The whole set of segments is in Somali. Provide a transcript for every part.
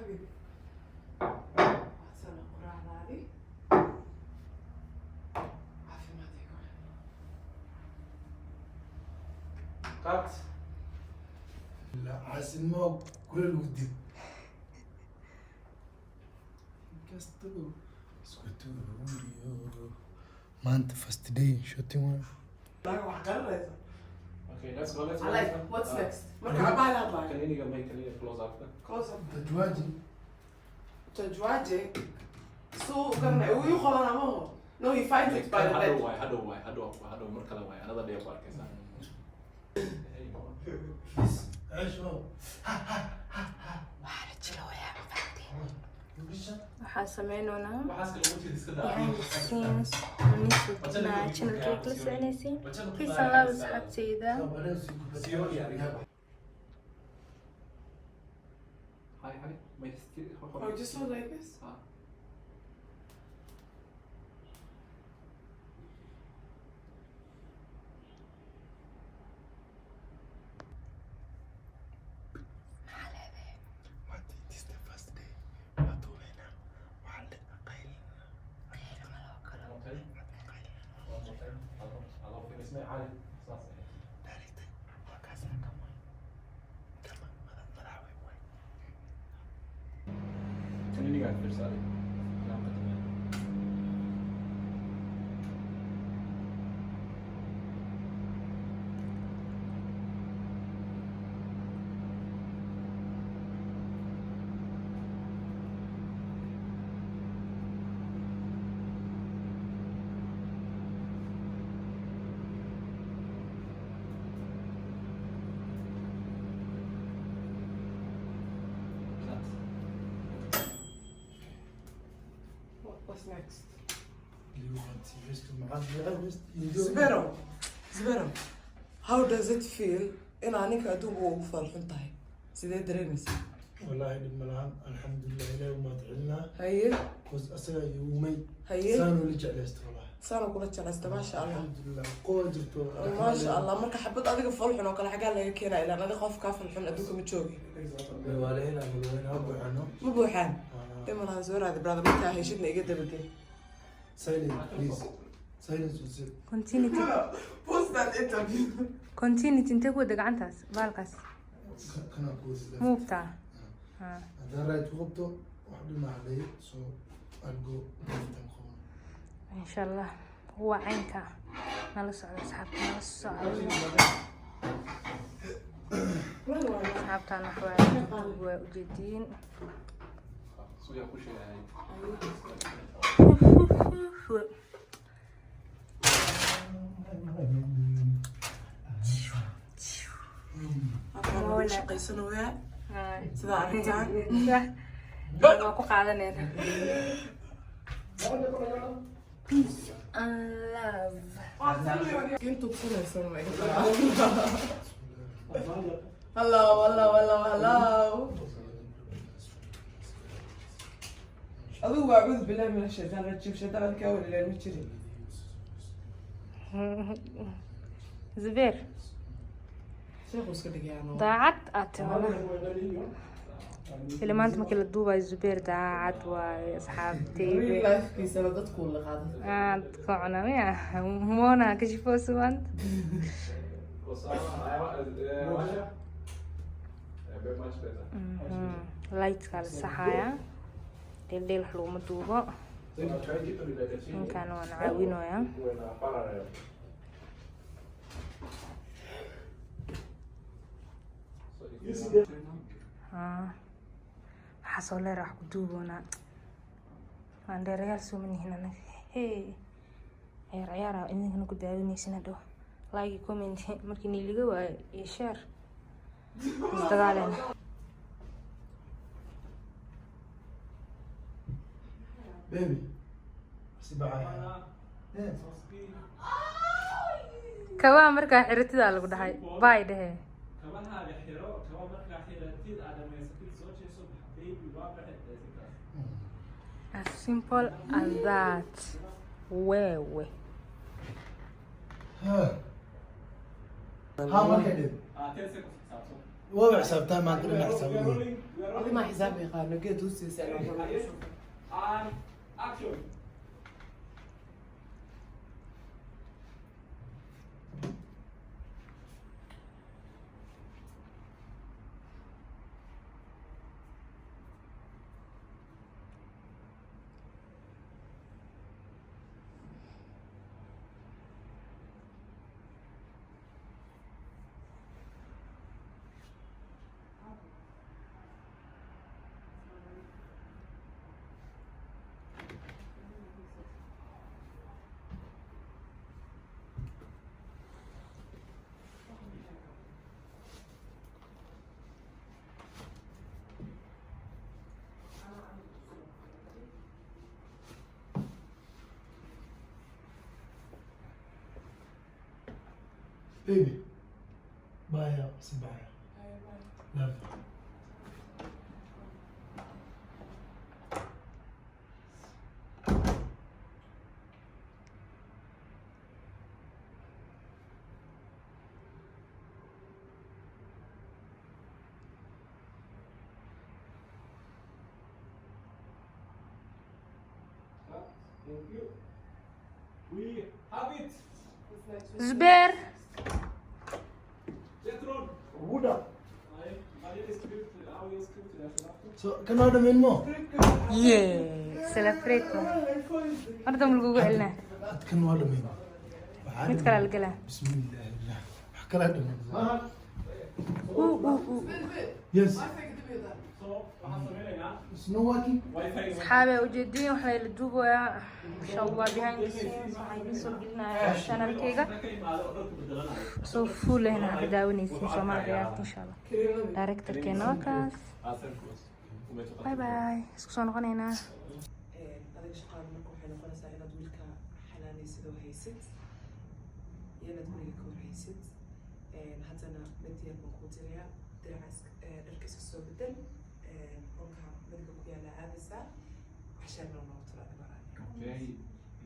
حبيبي أحسن قرآن هذه عافية ما تقول قات لا عسل ما كل الودي كاستو سكوتو ما انت فاست دي شو تيمون لا وحقرر Okay, let's go. I like what's next مركب عبالي هطلع Can you close after? close up تجواجي تجواجي سو كان ويخل أنا ما هو no he finds it by the bed How مركلا واي another day of work is ايش هو waxaan sameynoonaa وحاسك لو قلت تسكت behind the scenes ونسوقنا channelkayga la soconaysay peace and love asxaabtayda هاي ما يستي oh just hold like this خليني قاعد في رسالة what's next زبيرو how does it feel إن عنك أدوم وفر حنتاي سيدي دريمس والله الملعب الحمد لله إلى وما تعلنا هي بس أسرع يومي هي سانو اللي جعل استرالح سانو كلها جلست ما شاء الله الحمد لله قوة جبتو ما شاء الله مركا حبيت أديك فرحنا وكل حاجة اللي كنا إلى أنا خوف كاف الحين أدوك متشوقي والهنا والهنا أبو عنو مو بوحان دائما أنا زور هذا برادر متى هيشدني إجدا بدي سايلنت بليز سايلنت وزير continuity post that interview continuity intee ku wada gacantaas baalkaas كان أقول muubtaa هذا رايت وقته واحد ما عليه سو ألقو insha allah waa caynka nala socda asxaabta nala socda asxaabtaan waa ujeediin سويا كل شيء هاي أنا شقي سنوات سida aragtaan waa ku qaadanayna peace and love intuu kulaysan ma iga hello hello hello hello adigu waa cud bilahi min ashaytaan rajim shaytaanka walilaan ma jirin zubeer sheekhu iska dhigayaan daacad aad timana ilaa maanta markii la duubayo zubeer daacad waaye asxaabteyda real lifekiisana dadku la qaadan aad kocna miya mona kashifoosu maanta lightkaa la saxaaya dheeldheel wax laguma duubo ninkaan waan caawinoya waxaa soo leera wax ku duuboonaa waan dheerayaal soo manihin anaga hey ciyaar idinkana ku daawinaysin hadhow like comment markii niiliga waayo iyo share isdagaalena بيبي سبعة kabaa markaa xiratidaa lagu dhahay bye dhehe as simple as that wewe ها ما كده واضح حسابتها ما عندنا حسابه. والله ما حسابي قال لقيت دوسي سأله And action. بيبي بايا سبايا لا Thank you. We have it. زبير Jetron. ودا Vad är det skrift? Audio skrift där så after. سو كان هذا من مو يee سلافريكو هذا من الجوجل قلنا كان هذا من متكل على القلم بسم الله الله حكى هذا من يس Så vad har vi lägga? سنواتي Wi-Fi. أصحابي وجدين وحنا اللي تجوبوا يا إن شاء الله behind the scenes وحنا نسوي لنا channel كيجا سو فول هنا حداوني سين سومال رياكت إن شاء الله دايركتور كينا وكاس باي باي اسكو نغنينا adiga shaqaada marka waxay noqonaysaa inaad wiilka xanaanaysid oo haysid iyo inaad guriga ka warhaysid haddana mid yar baan kuu dirayaa diracaas dharka iska soo bedel qolka midka ku yaala aadaysaa wax sheegna noogu tala Okay.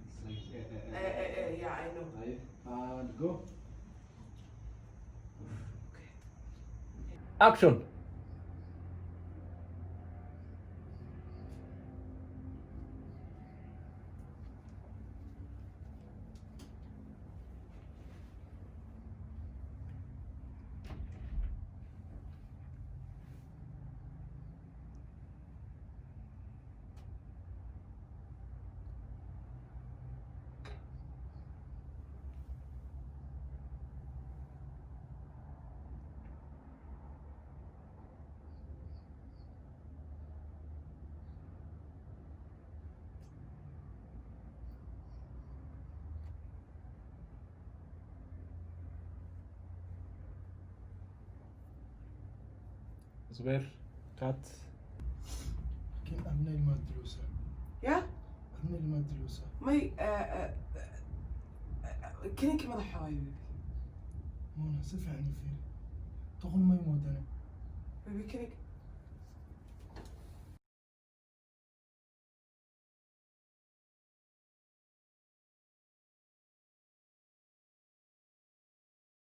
It's like yeah I know live and go. okay. Action. زبير كات. لكن أبناء المدروسة yeah أبناء المدروسة may كنيك مدح حوايبي مناسف يعني فيه تقول ما يموت أنا baby كنيك